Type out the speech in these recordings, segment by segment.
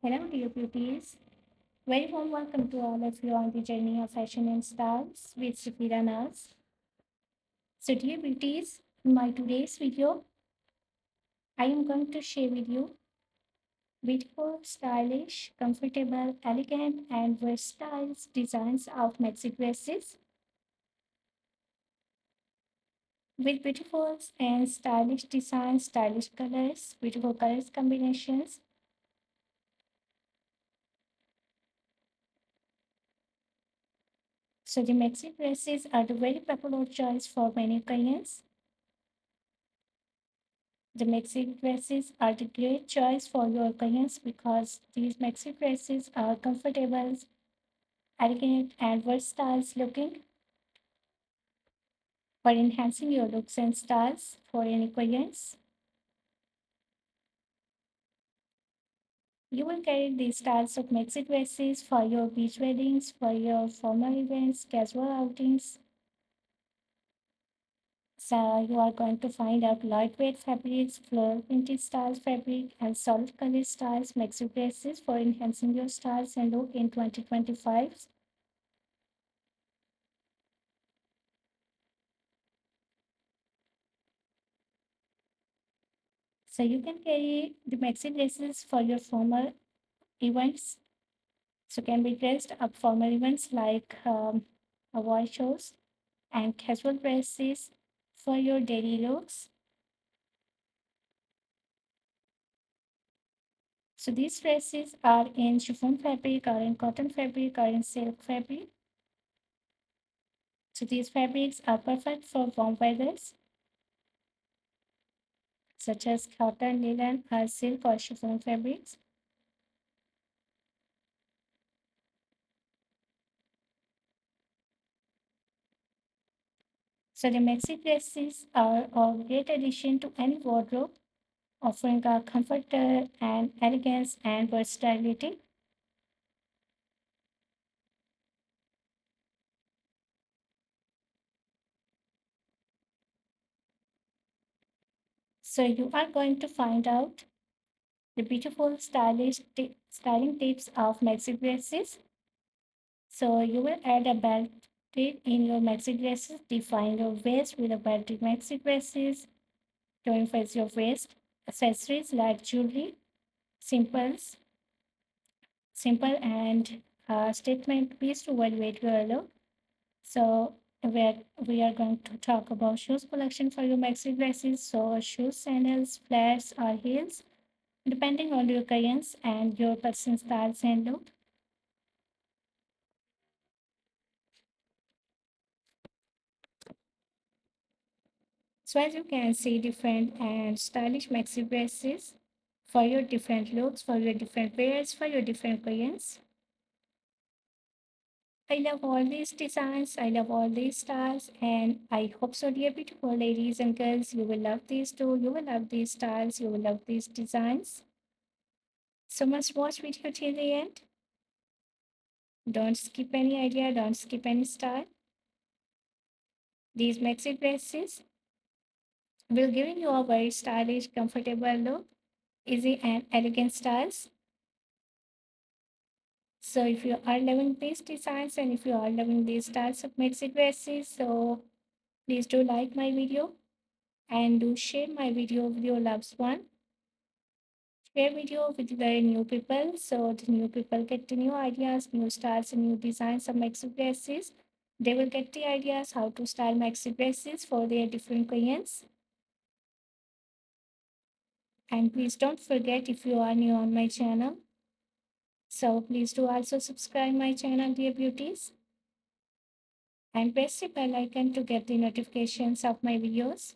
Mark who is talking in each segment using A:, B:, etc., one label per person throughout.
A: Hello, dear beauties. Very warm welcome to all of you on the journey of fashion and styles with Safira Naz. So, dear beauties, in my today's video, I am going to share with you beautiful, stylish, comfortable, elegant, and versatile designs of maxi dresses with beautiful and stylish designs, stylish colors, beautiful colors combinations. So, the maxi dresses are the very popular choice for many Koreans. The maxi dresses are the great choice for your clients because these maxi dresses are comfortable, elegant, and versatile looking for enhancing your looks and styles for any clients. You will carry these styles of maxi dresses for your beach weddings, for your formal events, casual outings. So you are going to find out lightweight fabrics, floral printed styles fabric, and solid color styles maxi dresses for enhancing your styles and look in 2025. So you can carry the maxi dresses for your formal events. So can be dressed up formal events like award shows and casual dresses for your daily looks. So these dresses are in chiffon fabric, or in cotton fabric, or in silk fabric. So these fabrics are perfect for warm weathers such as cotton, linen, or silk or chiffon fabrics. So the maxi dresses are a great addition to any wardrobe, offering a comfort and elegance and versatility. So you are going to find out the beautiful styling tips of maxi dresses. So you will add a belt tip in your maxi dresses, define your waist with a belted maxi dresses to emphasize your waist. Accessories like jewelry, simples, simple and statement piece to elevate your look. So we are going to talk about shoes collection for your maxi dresses. So shoes, sandals, flats, or heels, depending on your clients and your personal styles and look. So as you can see, different and stylish maxi dresses for your different looks, for your different wears, for your different clients. I love all these designs. I love all these styles, and I hope so, dear beautiful ladies and girls, you will love these too. You will love these styles. You will love these designs. So must watch video till the end. Don't skip any idea. Don't skip any style. These maxi dresses will give you a very stylish, comfortable look, easy and elegant styles. So if you are loving these designs and if you are loving these styles of maxi dresses, so please do like my video and do share my video with your loved one. Share video with the new people so the new people get the new ideas, new styles, and new designs of maxi dresses. They will get the ideas how to style maxi dresses for their different clients. And please don't forget, if you are new on my channel, so please do also subscribe my channel, dear beauties, and press the bell icon to get the notifications of my videos.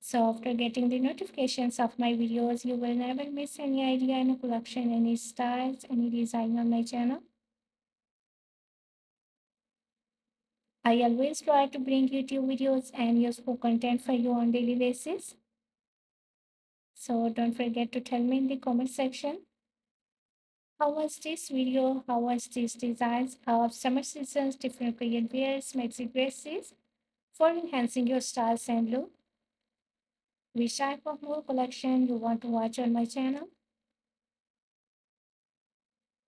A: So after getting the notifications of my videos, you will never miss any idea, any collection, any styles, any design on my channel. I always try to bring YouTube videos and useful content for you on daily basis. So don't forget to tell me in the comment section, how was this video? How was these designs of summer seasons, different Korean wears, maxi dresses for enhancing your styles and look? Which type of more collection you want to watch on my channel?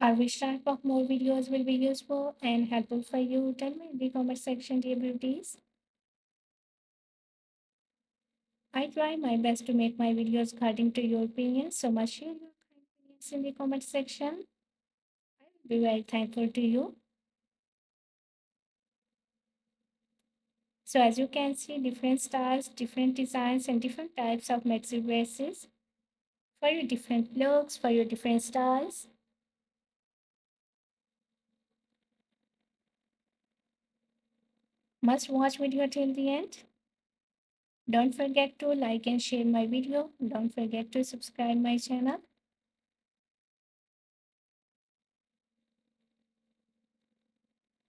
A: Or which type of more videos will be useful and helpful for you? Tell me in the comment section, dear beauties. I try my best to make my videos according to your opinions, so much share your kind opinions in the comment section. I will be very thankful to you. So as you can see, different styles, different designs, and different types of maxi dresses for your different looks, for your different styles. Must watch video till the end. Don't forget to like and share my video. Don't forget to subscribe my channel.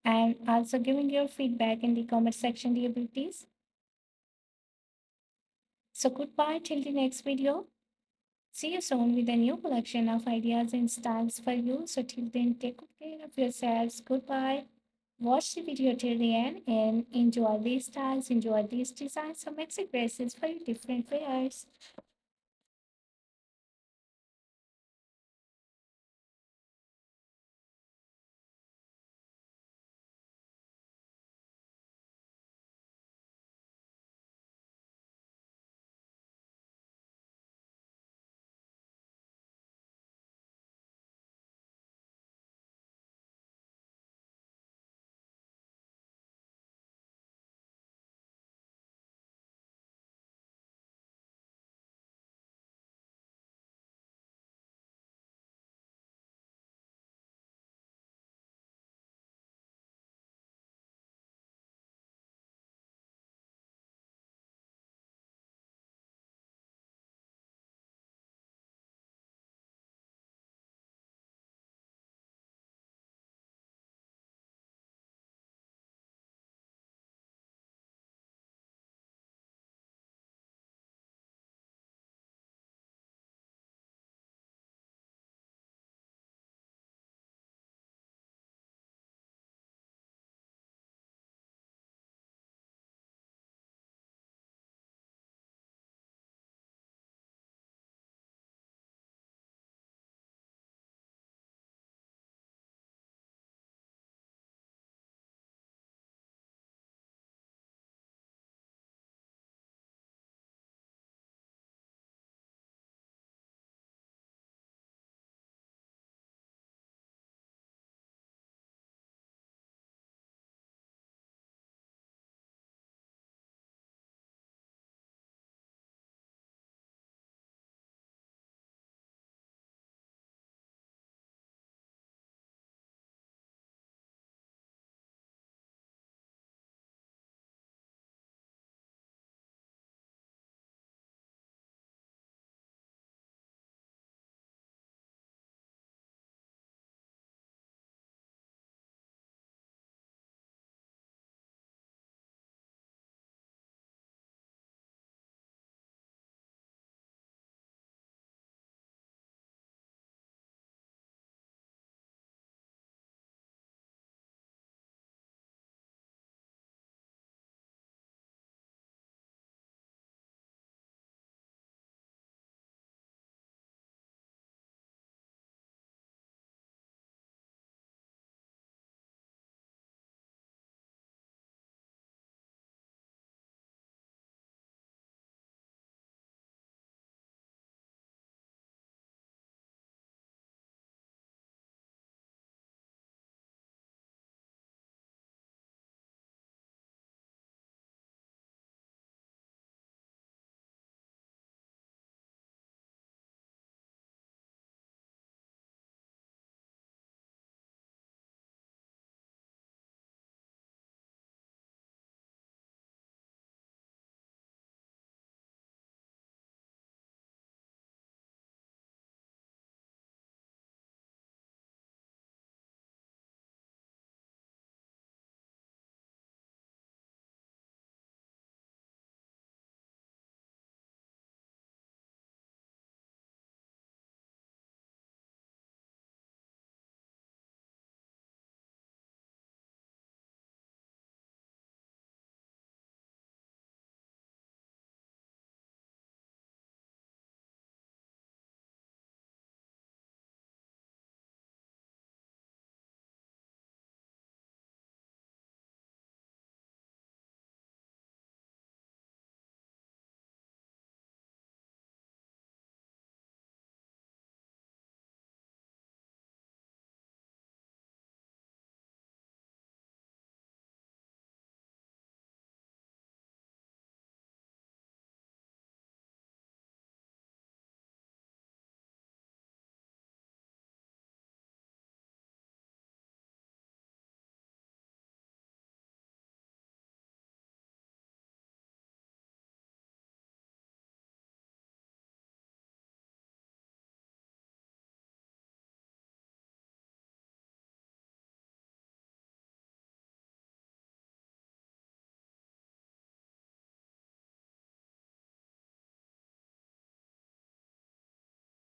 A: And also giving your feedback in the comment section, dear beauties. So goodbye till the next video. See you soon with a new collection of ideas and styles for you. So till then, take good care of yourselves. Goodbye. Watch the video till the end and enjoy these styles, enjoy these designs of maxi dresses for your different wears.